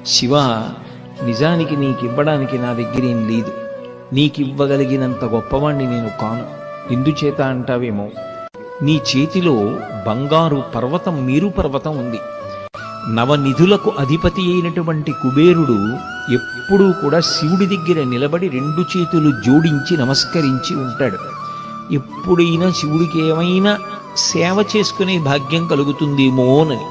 శివ, నిజానికి నీకివ్వడానికి నా దగ్గరేం లేదు, నీకివ్వగలిగినంత గొప్పవాణ్ణి నేను కాను. ఎందుచేత అంటావేమో, నీ చేతిలో బంగారు పర్వతం, మేరు పర్వతం ఉంది. నవనిధులకు అధిపతి అయినటువంటి కుబేరుడు ఎప్పుడూ కూడా శివుడి దగ్గర నిలబడి 2 చేతులు జోడించి నమస్కరించి ఉంటాడు. ఎప్పుడైనా శివుడికి ఏమైనా సేవ చేసుకునే భాగ్యం కలుగుతుందేమోనని.